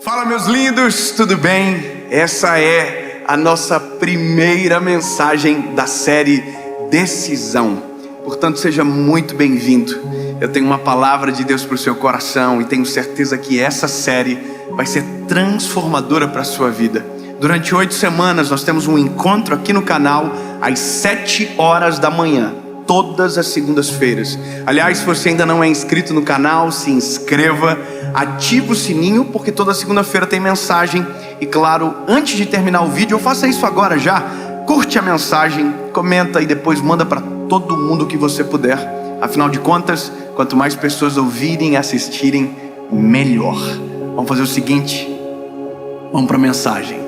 Fala, meus lindos, tudo bem? Essa é a nossa primeira mensagem da série Decisão. Portanto, seja muito bem-vindo. Eu tenho uma palavra de Deus para o seu coração e tenho certeza que essa série vai ser transformadora para a sua vida. Durante 8 semanas nós temos um encontro aqui no canal às 7 horas da manhã. Todas as segundas-feiras. Aliás, se você ainda não é inscrito no canal, se inscreva, ative o sininho, porque toda segunda-feira tem mensagem. E claro, antes de terminar o vídeo, ou faça isso agora já, curte a mensagem, comenta e depois manda para todo mundo que você puder. Afinal de contas, quanto mais pessoas ouvirem e assistirem, melhor. Vamos fazer o seguinte, vamos para a mensagem.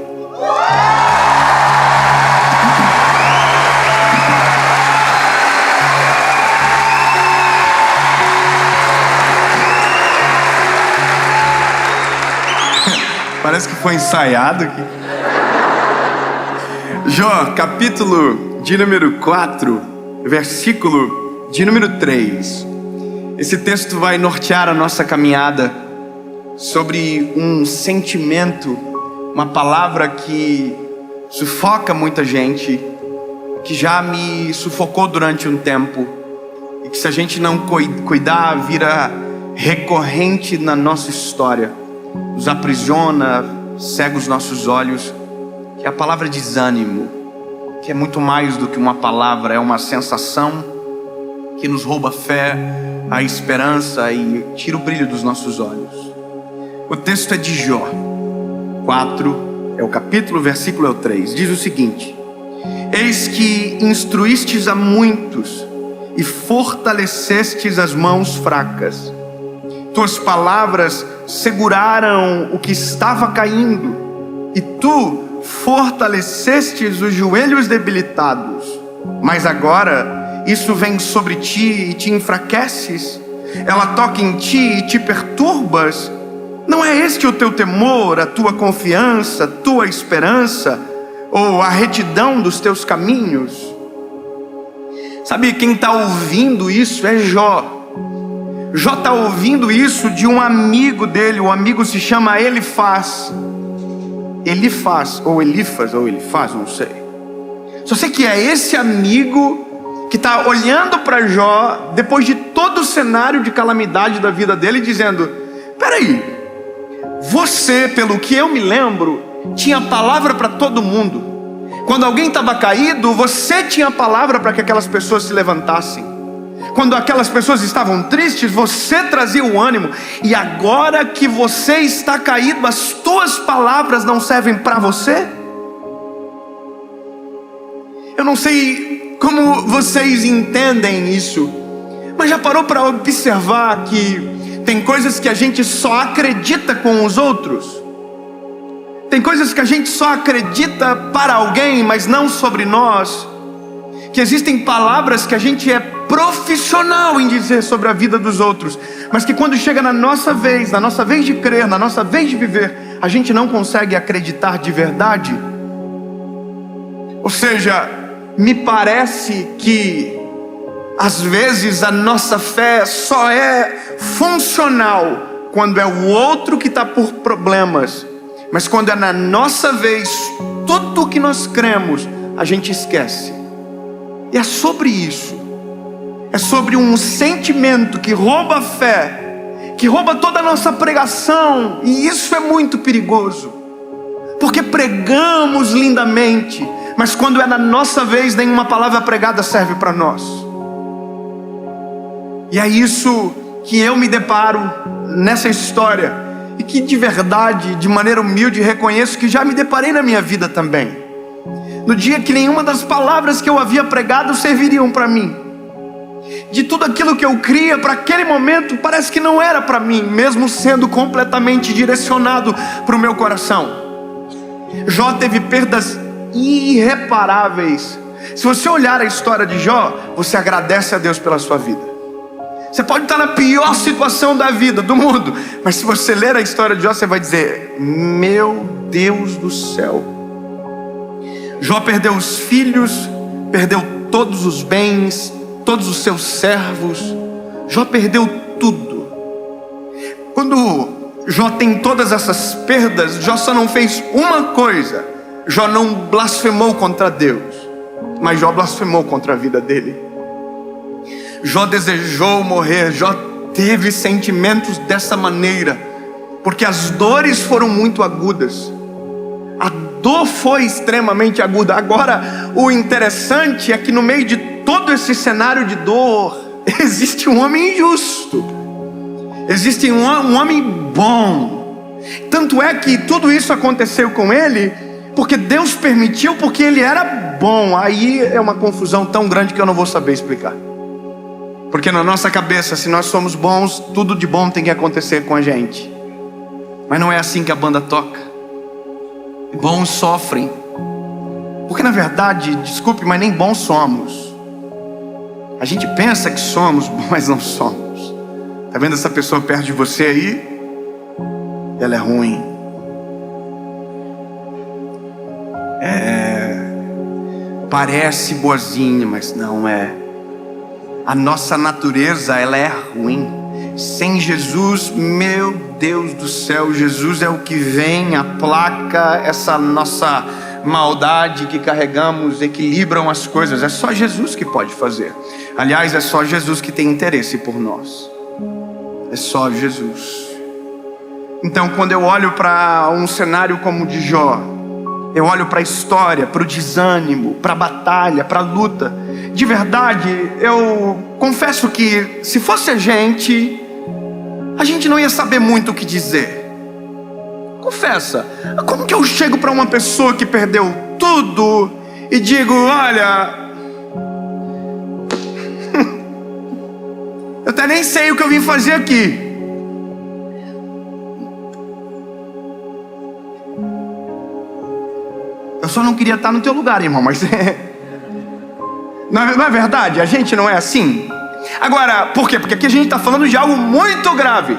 Parece que foi ensaiado aqui. Jó, capítulo de número 4, versículo de número 3. Esse texto vai nortear a nossa caminhada sobre um sentimento, uma palavra que sufoca muita gente, que já me sufocou durante um tempo, e que se a gente não cuidar, vira recorrente na nossa história. Nos aprisiona, cega os nossos olhos, que é a palavra desânimo, que é muito mais do que uma palavra, é uma sensação que nos rouba a fé, a esperança e tira o brilho dos nossos olhos. O texto é de Jó 4, é o capítulo, versículo é o 3, diz o seguinte: eis que instruístes a muitos e fortalecestes as mãos fracas. Tuas palavras seguraram o que estava caindo, e tu fortalecestes os joelhos debilitados. Mas agora isso vem sobre ti e te enfraqueces. Ela toca em ti e te perturbas. Não é este o teu temor, a tua confiança, a tua esperança, ou a retidão dos teus caminhos? Sabe, quem está ouvindo isso é Jó. Jó está ouvindo isso de um amigo dele. O amigo se chama Elifaz, ou Elifaz, ou Elifaz, não sei. Só sei que é esse amigo que está olhando para Jó, depois de todo o cenário de calamidade da vida dele, dizendo: peraí, você, pelo que eu me lembro, tinha palavra para todo mundo. Quando alguém estava caído, você tinha palavra para que aquelas pessoas se levantassem. Quando aquelas pessoas estavam tristes, você trazia o ânimo. E agora que você está caído, as tuas palavras não servem para você? Eu não sei como vocês entendem isso, mas já parou para observar que tem coisas que a gente só acredita com os outros? Tem coisas que a gente só acredita para alguém, mas não sobre nós. Que existem palavras que a gente é profissional em dizer sobre a vida dos outros, mas que quando chega na nossa vez de crer, na nossa vez de viver, a gente não consegue acreditar de verdade. Ou seja, me parece que às vezes a nossa fé só é funcional quando é o outro que está por problemas, mas quando é na nossa vez, tudo o que nós cremos, a gente esquece. E é sobre isso. É sobre um sentimento que rouba a fé, que rouba toda a nossa pregação. E isso é muito perigoso, porque pregamos lindamente, mas quando é na nossa vez, nenhuma palavra pregada serve para nós. E é isso que eu me deparo nessa história, e que de verdade, de maneira humilde, reconheço que já me deparei na minha vida também. No dia que nenhuma das palavras que eu havia pregado serviriam para mim. De tudo aquilo que eu cria para aquele momento, parece que não era para mim, mesmo sendo completamente direcionado para o meu coração. Jó teve perdas irreparáveis. Se você olhar a história de Jó, você agradece a Deus pela sua vida. Você pode estar na pior situação da vida, do mundo, mas se você ler a história de Jó, você vai dizer: meu Deus do céu. Jó perdeu os filhos, perdeu todos os bens, todos os seus servos. Jó perdeu tudo. Quando Jó tem todas essas perdas, Jó só não fez uma coisa: Jó não blasfemou contra Deus, mas Jó blasfemou contra a vida dele. Jó desejou morrer, Jó teve sentimentos dessa maneira, porque as dores foram muito agudas. A dor foi extremamente aguda. Agora, o interessante é que no meio de todo esse cenário de dor, existe um homem justo, existe um homem bom. Tanto é que tudo isso aconteceu com ele porque Deus permitiu, porque ele era bom. Aí é uma confusão tão grande que eu não vou saber explicar. Porque na nossa cabeça, se nós somos bons, tudo de bom tem que acontecer com a gente. Mas não é assim que a banda toca. Bons sofrem. Porque na verdade, desculpe, mas nem bons somos. A gente pensa que somos, mas não somos. Tá vendo essa pessoa perto de você aí? Ela é ruim. Parece boazinha, mas não é. A nossa natureza, ela é ruim. Sem Jesus, meu Deus do céu, Jesus é o que vem, aplaca essa nossa maldade que carregamos, equilibram as coisas. É só Jesus que pode fazer. Aliás, é só Jesus que tem interesse por nós. É só Jesus. Então, quando eu olho para um cenário como o de Jó, eu olho para a história, para o desânimo, para a batalha, para a luta. De verdade, eu confesso que se fosse a gente não ia saber muito o que dizer. Confessa, como que eu chego para uma pessoa que perdeu tudo e digo: olha, eu até nem sei o que eu vim fazer aqui. Eu só não queria estar no teu lugar, irmão, mas não é verdade? A gente não é assim? Agora, por quê? Porque aqui a gente está falando de algo muito grave.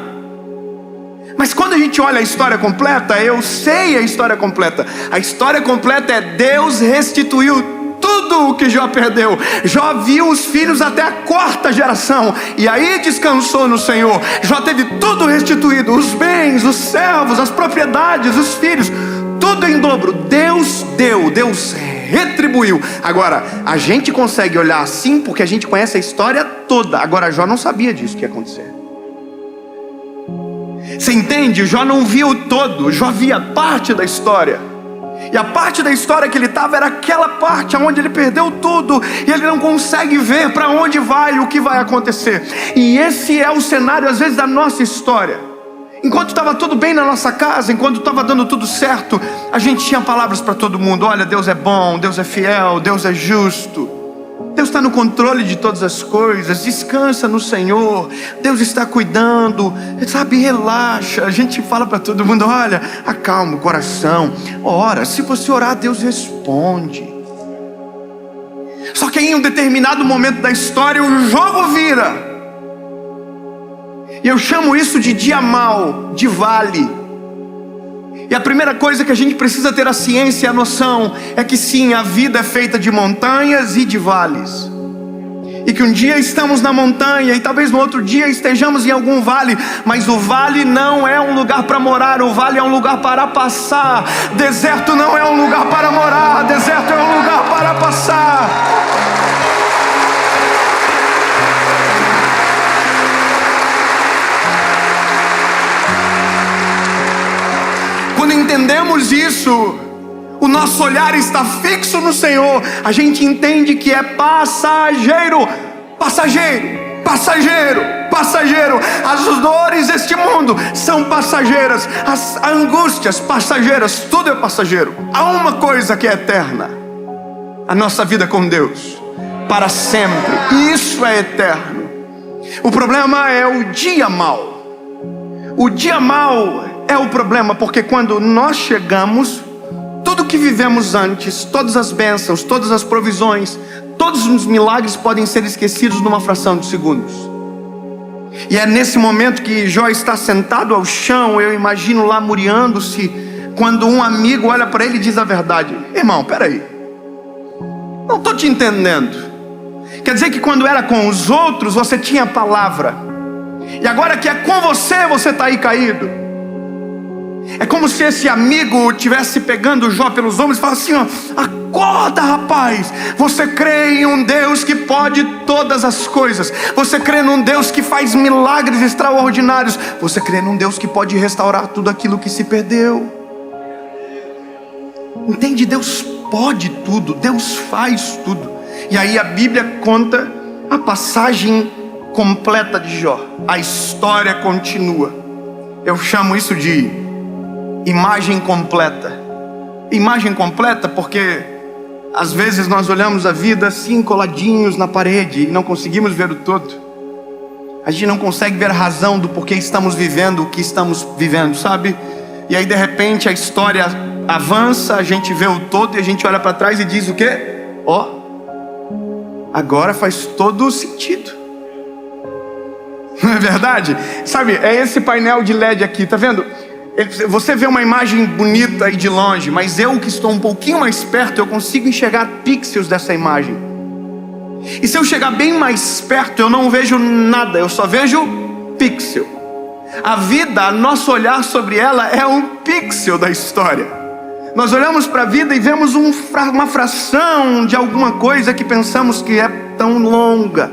Mas quando a gente olha a história completa, eu sei a história completa. A história completa é: Deus restituiu tudo o que Jó perdeu. Jó viu os filhos até a 4ª geração, e aí descansou no Senhor. Jó teve tudo restituído: os bens, os servos, as propriedades, os filhos, tudo em dobro. Deus deu, Deus retribuiu. Agora, a gente consegue olhar assim porque a gente conhece a história toda. Agora, Jó não sabia disso que ia acontecer. Você entende? Jó não viu o todo, Jó via parte da história. E a parte da história que ele estava era aquela parte onde ele perdeu tudo, e ele não consegue ver para onde vai, o que vai acontecer. E esse é o cenário às vezes da nossa história. Enquanto estava tudo bem na nossa casa, enquanto estava dando tudo certo, a gente tinha palavras para todo mundo: olha, Deus é bom, Deus é fiel, Deus é justo, Deus está no controle de todas as coisas, descansa no Senhor, Deus está cuidando, sabe, relaxa. A gente fala para todo mundo: olha, acalma o coração, ora, se você orar, Deus responde. Só que em um determinado momento da história, o jogo vira. E eu chamo isso de dia mau, de vale. E a primeira coisa que a gente precisa ter a ciência e a noção é que sim, a vida é feita de montanhas e de vales. E que um dia estamos na montanha e talvez no outro dia estejamos em algum vale. Mas o vale não é um lugar para morar, o vale é um lugar para passar. Deserto não é um lugar para morar, deserto é um lugar para passar. Quando entendemos isso, o nosso olhar está fixo no Senhor. A gente entende que é passageiro, passageiro, passageiro, passageiro. As dores deste mundo são passageiras, as angústias passageiras, tudo é passageiro. Há uma coisa que é eterna: a nossa vida com Deus, para sempre. Isso é eterno. O problema é o dia mau. O dia mau é o problema, porque quando nós chegamos, tudo que vivemos antes, todas as bênçãos, todas as provisões, todos os milagres podem ser esquecidos numa fração de segundos. E é nesse momento que Jó está sentado ao chão, eu imagino lá muriando-se, quando um amigo olha para ele e diz a verdade: irmão, peraí, não estou te entendendo. Quer dizer que quando era com os outros você tinha palavra, e agora que é com você, você está aí caído. É como se esse amigo tivesse pegando Jó pelos ombros e falasse assim: ó, acorda, rapaz. Você crê em um Deus que pode todas as coisas. Você crê num Deus que faz milagres extraordinários. Você crê num Deus que pode restaurar tudo aquilo que se perdeu. Entende? Deus pode tudo, Deus faz tudo. E aí a Bíblia conta a passagem completa de Jó. A história continua. Eu chamo isso de imagem completa. Imagem completa porque às vezes nós olhamos a vida assim, coladinhos na parede, e não conseguimos ver o todo. A gente não consegue ver a razão do porquê estamos vivendo o que estamos vivendo, sabe? E aí de repente a história avança, a gente vê o todo e a gente olha para trás e diz o quê? Ó, agora faz todo o sentido. Não é verdade? Sabe, é esse painel de LED aqui, tá vendo? Você vê uma imagem bonita aí de longe, mas eu que estou um pouquinho mais perto, eu consigo enxergar pixels dessa imagem. E se eu chegar bem mais perto, eu não vejo nada, eu só vejo pixel. A vida, nosso olhar sobre ela é um pixel da história. Nós olhamos para a vida e vemos uma fração de alguma coisa que pensamos que é tão longa.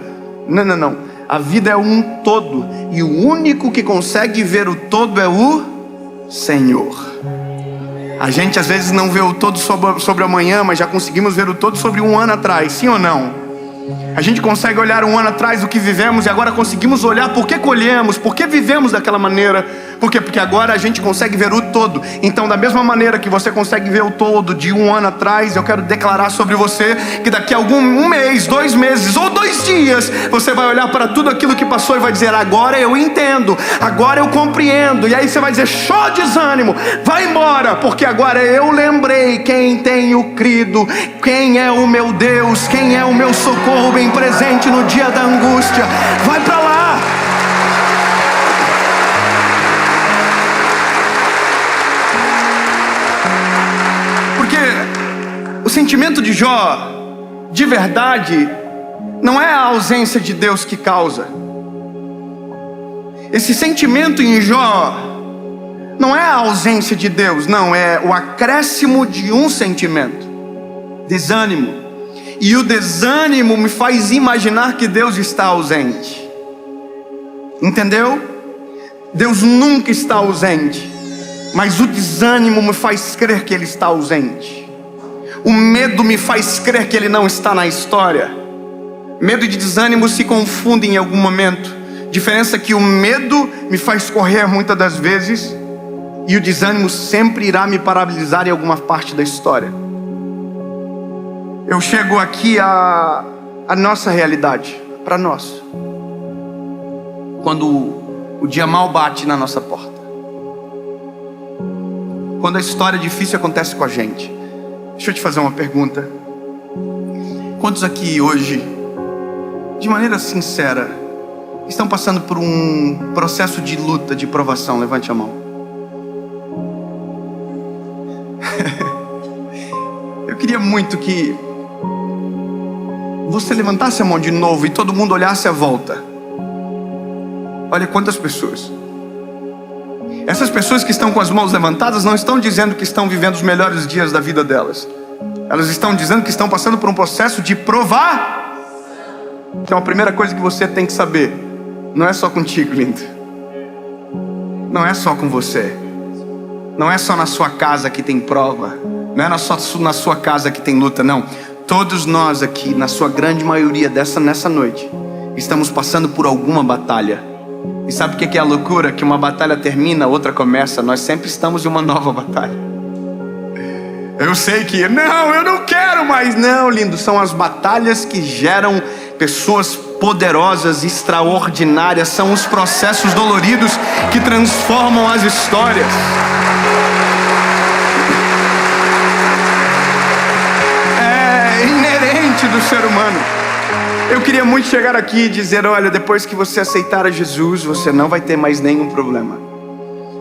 Não. A vida é um todo, e o único que consegue ver o todo é o Senhor. A gente às vezes não vê o todo sobre amanhã, mas já conseguimos ver o todo sobre um ano atrás, sim ou não? A gente consegue olhar um ano atrás o que vivemos e agora conseguimos olhar por que colhemos, por que vivemos daquela maneira. Por quê? Porque agora a gente consegue ver o todo. Então da mesma maneira que você consegue ver o todo de um ano atrás, eu quero declarar sobre você que daqui a um mês, 2 meses ou 2 dias, você vai olhar para tudo aquilo que passou e vai dizer: agora eu entendo, agora eu compreendo. E aí você vai dizer: show, desânimo, vai embora, porque agora eu lembrei quem tenho crido, quem é o meu Deus, quem é o meu socorro bem presente no dia da angústia. Vai para lá. O sentimento de Jó, de verdade, não é a ausência de Deus que causa. Esse sentimento em Jó não é a ausência de Deus, não, é o acréscimo de um sentimento: desânimo. E o desânimo me faz imaginar que Deus está ausente. Entendeu? Deus nunca está ausente, mas o desânimo me faz crer que Ele está ausente. O medo me faz crer que Ele não está na história. Medo e desânimo se confundem em algum momento. Diferença é que o medo me faz correr muitas das vezes, e o desânimo sempre irá me paralisar em alguma parte da história. Eu chego aqui a nossa realidade, para nós. Quando o dia mal bate na nossa porta. Quando a história difícil acontece com a gente. Deixa eu te fazer uma pergunta. Quantos aqui hoje, de maneira sincera, estão passando por um processo de luta, de provação? Levante a mão. Eu queria muito que você levantasse a mão de novo e todo mundo olhasse à volta. Olha quantas pessoas. Essas pessoas que estão com as mãos levantadas não estão dizendo que estão vivendo os melhores dias da vida delas. Elas estão dizendo que estão passando por um processo de provar. Então a primeira coisa que você tem que saber: não é só contigo, lindo. Não é só com você. Não é só na sua casa que tem prova. Não é só na sua casa que tem luta, não. Todos nós aqui, na sua grande maioria nessa noite, estamos passando por alguma batalha. E sabe o que é a loucura? Que uma batalha termina, outra começa. Nós sempre estamos em uma nova batalha. Eu sei que, não, eu não quero mais. Não, lindo, são as batalhas que geram pessoas poderosas, extraordinárias. São os processos doloridos que transformam as histórias. É inerente do ser humano. Eu queria muito chegar aqui e dizer: olha, depois que você aceitar a Jesus, você não vai ter mais nenhum problema.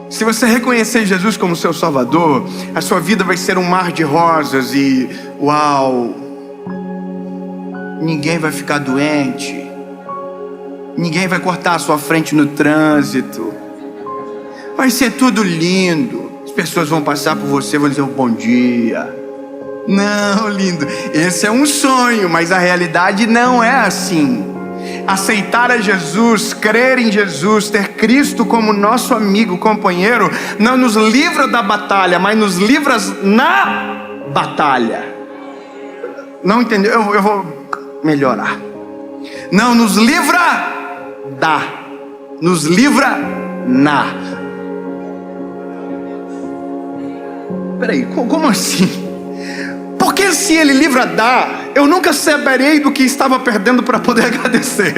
Se você reconhecer Jesus como seu Salvador, a sua vida vai ser um mar de rosas e uau, ninguém vai ficar doente, ninguém vai cortar a sua frente no trânsito, vai ser tudo lindo. As pessoas vão passar por você e vão dizer bom dia. Não, lindo, esse é um sonho, mas a realidade não é assim. Aceitar a Jesus, crer em Jesus, ter Cristo como nosso amigo, companheiro, não nos livra da batalha, mas nos livra na batalha. Não entendeu? Eu vou melhorar. Não nos livra da, nos livra na. Peraí, como assim? Porque se ele livra da, eu nunca saberei do que estava perdendo para poder agradecer.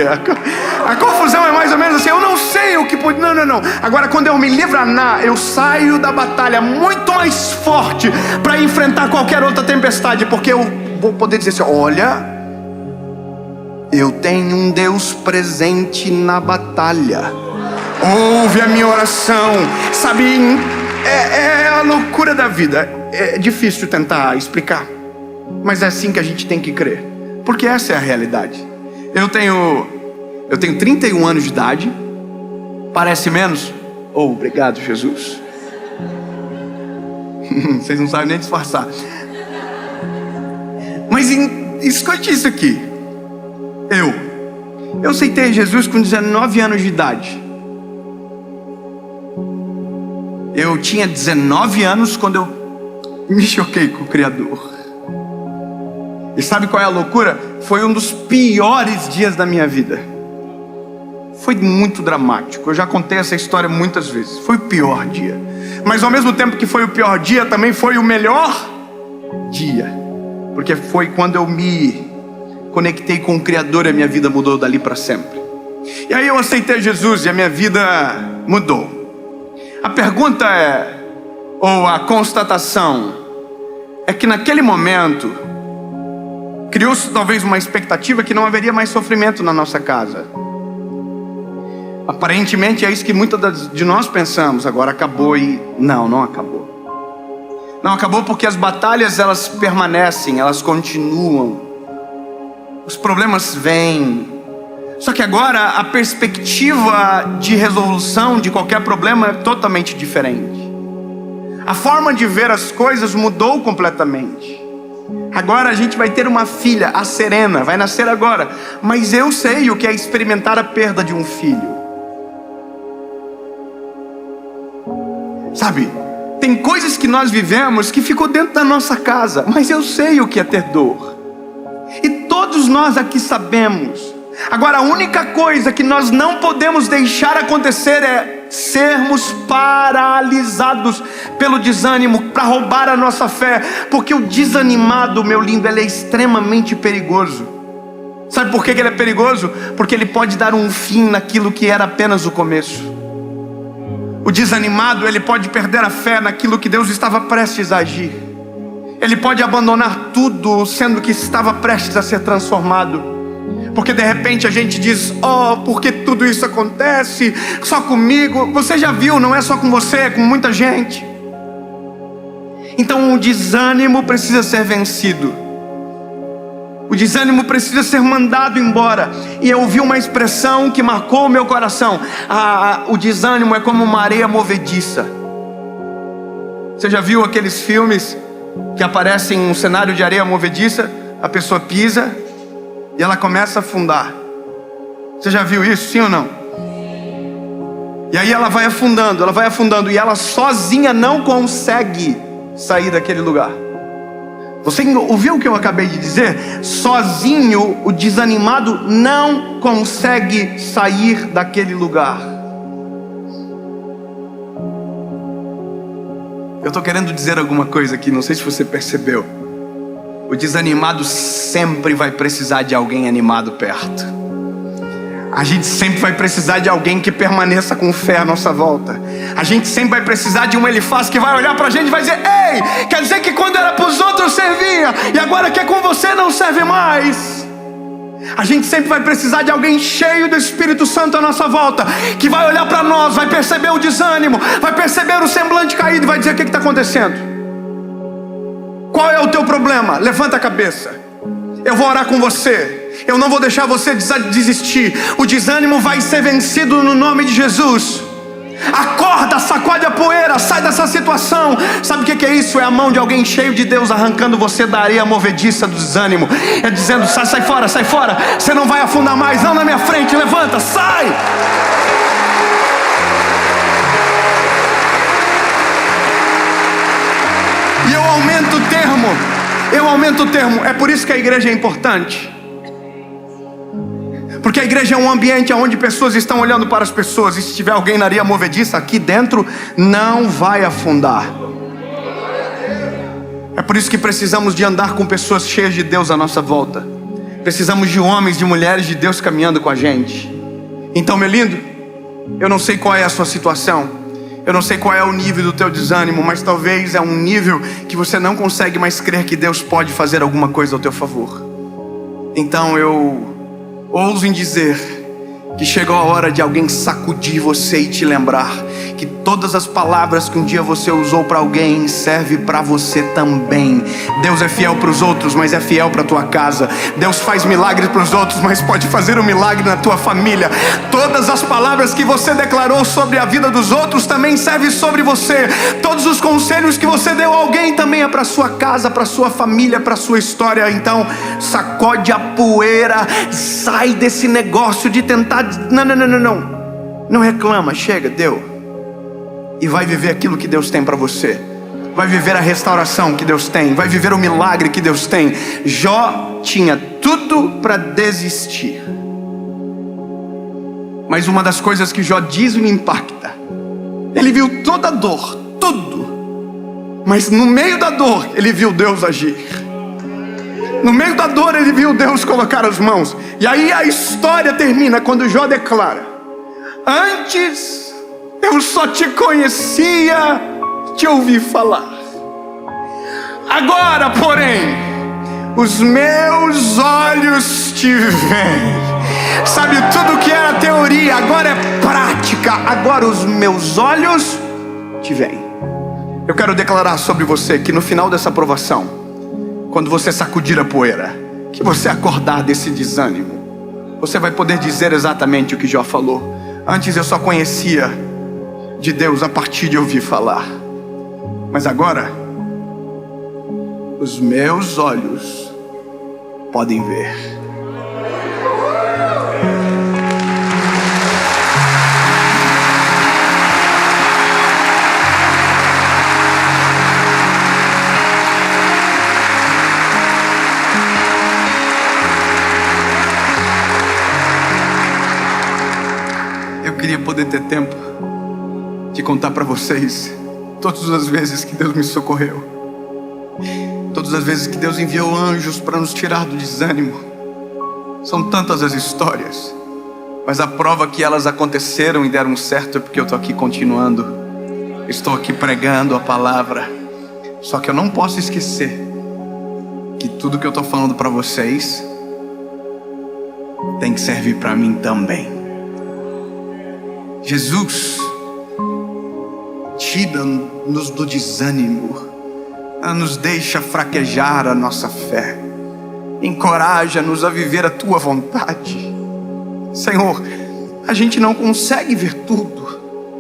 A confusão é mais ou menos assim, eu não sei o que pode. Não. Agora quando eu me livro na, eu saio da batalha muito mais forte para enfrentar qualquer outra tempestade, porque eu vou poder dizer assim: olha, eu tenho um Deus presente na batalha. Ouve a minha oração. Sabe, é a loucura da vida. É difícil tentar explicar, mas é assim que a gente tem que crer, porque essa é a realidade. Eu tenho 31 anos de idade. Parece menos? Oh, obrigado, Jesus. Vocês não sabem nem disfarçar. Mas escute isso aqui. Eu aceitei Jesus com 19 anos de idade. Eu tinha 19 anos quando eu me choquei com o Criador. E sabe qual é a loucura? Foi um dos piores dias da minha vida. Foi muito dramático. Eu já contei essa história muitas vezes. Foi o pior dia. Mas ao mesmo tempo que foi o pior dia, também foi o melhor dia. Porque foi quando eu me conectei com o Criador e a minha vida mudou dali para sempre. E aí eu aceitei Jesus e a minha vida mudou. A pergunta ou a constatação, é que naquele momento criou-se talvez uma expectativa que não haveria mais sofrimento na nossa casa. Aparentemente é isso que muitas de nós pensamos. Agora acabou e não acabou. Não acabou porque as batalhas, elas permanecem, elas continuam. Os problemas vêm. Só que agora a perspectiva de resolução de qualquer problema é totalmente diferente. A forma de ver as coisas mudou completamente. Agora a gente vai ter uma filha, a Serena, vai nascer agora. Mas eu sei o que é experimentar a perda de um filho. Sabe, tem coisas que nós vivemos que ficou dentro da nossa casa, mas eu sei o que é ter dor. E todos nós aqui sabemos. Agora a única coisa que nós não podemos deixar acontecer é sermos paralisados pelo desânimo para roubar a nossa fé. Porque o desanimado, meu lindo, ele é extremamente perigoso. Sabe por que ele é perigoso? Porque ele pode dar um fim naquilo que era apenas o começo. O desanimado, ele pode perder a fé naquilo que Deus estava prestes a agir. Ele pode abandonar tudo, sendo que estava prestes a ser transformado. Porque de repente a gente diz: oh, por que tudo isso acontece? Só comigo? Você já viu, não é só com você, é com muita gente. Então o desânimo precisa ser vencido. O desânimo precisa ser mandado embora. E eu ouvi uma expressão que marcou o meu coração. O desânimo é como uma areia movediça. Você já viu aqueles filmes que aparecem um cenário de areia movediça? A pessoa pisa e ela começa a afundar. Você já viu isso, sim ou não? E aí ela vai afundando, e ela sozinha não consegue sair daquele lugar. Você ouviu o que eu acabei de dizer? Sozinho o desanimado não consegue sair daquele lugar. Eu estou querendo dizer alguma coisa aqui, não sei se você percebeu. O desanimado sempre vai precisar de alguém animado perto. A gente sempre vai precisar de alguém que permaneça com fé à nossa volta. A gente sempre vai precisar de um Elifaz que vai olhar pra gente e vai dizer: ei, quer dizer que quando era pros outros servia, e agora que é com você não serve mais. A gente sempre vai precisar de alguém cheio do Espírito Santo à nossa volta, que vai olhar pra nós, vai perceber o desânimo, vai perceber o semblante caído e vai dizer: o que está acontecendo? Qual é o teu problema? Levanta a cabeça. Eu vou orar com você. Eu não vou deixar você desistir. O desânimo vai ser vencido no nome de Jesus. Acorda, sacode a poeira, sai dessa situação. Sabe o que é isso? É a mão de alguém cheio de Deus arrancando você da areia movediça do desânimo. É dizendo: sai fora, você não vai afundar mais, não na minha frente, levanta, sai. E eu aumento o termo. É por isso que a igreja é importante. Porque a igreja é um ambiente onde pessoas estão olhando para as pessoas. E se tiver alguém na areia movediça, aqui dentro não vai afundar. É por isso que precisamos de andar com pessoas cheias de Deus à nossa volta. Precisamos de homens, de mulheres de Deus caminhando com a gente. Então, meu lindo, eu não sei qual é a sua situação, eu não sei qual é o nível do teu desânimo, mas talvez é um nível que você não consegue mais crer que Deus pode fazer alguma coisa ao teu favor. Então eu ouso em dizer que chegou a hora de alguém sacudir você e te lembrar que todas as palavras que um dia você usou para alguém serve para você também. Deus é fiel para os outros, mas é fiel para a tua casa. Deus faz milagres para os outros, mas pode fazer um milagre na tua família. Todas as palavras que você declarou sobre a vida dos outros também servem sobre você. Todos os conselhos que você deu a alguém também é para sua casa, para sua família, para sua história. Então sacode a poeira, sai desse negócio de tentar. Não reclama, chega, deu. E vai viver aquilo que Deus tem para você. Vai viver a restauração que Deus tem. Vai viver o milagre que Deus tem. Jó tinha tudo para desistir. Mas uma das coisas que Jó diz me impacta. Ele viu toda a dor, tudo. Mas no meio da dor, ele viu Deus agir. No meio da dor, ele viu Deus colocar as mãos. E aí a história termina quando Jó declara: antes eu só te conhecia, te ouvi falar. Agora, porém, os meus olhos te veem. Sabe, tudo que era teoria agora é prática. Agora os meus olhos te veem. Eu quero declarar sobre você que no final dessa provação, quando você sacudir a poeira, que você acordar desse desânimo, você vai poder dizer exatamente o que Jó falou: antes eu só conhecia de Deus a partir de ouvir falar, mas agora os meus olhos podem ver. Eu queria poder ter tempo de contar para vocês todas as vezes que Deus me socorreu, todas as vezes que Deus enviou anjos para nos tirar do desânimo. São tantas as histórias, mas a prova que elas aconteceram e deram certo é porque eu estou aqui continuando. Estou aqui pregando a palavra. Só que eu não posso esquecer que tudo que eu estou falando para vocês tem que servir para mim também. Jesus tira-nos do desânimo, nos deixa fraquejar a nossa fé, encoraja-nos a viver a tua vontade. Senhor, a gente não consegue ver tudo,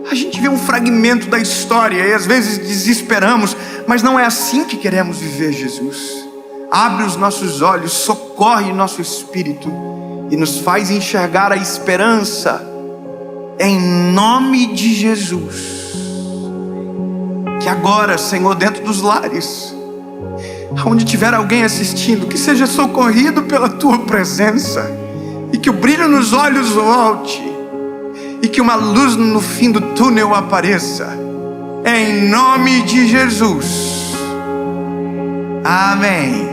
a gente vê um fragmento da história e às vezes desesperamos, mas não é assim que queremos viver, Jesus. Abre os nossos olhos, socorre nosso espírito e nos faz enxergar a esperança, em nome de Jesus. Que agora, Senhor, dentro dos lares, onde tiver alguém assistindo, que seja socorrido pela tua presença, e que o brilho nos olhos volte, e que uma luz no fim do túnel apareça, em nome de Jesus. Amém.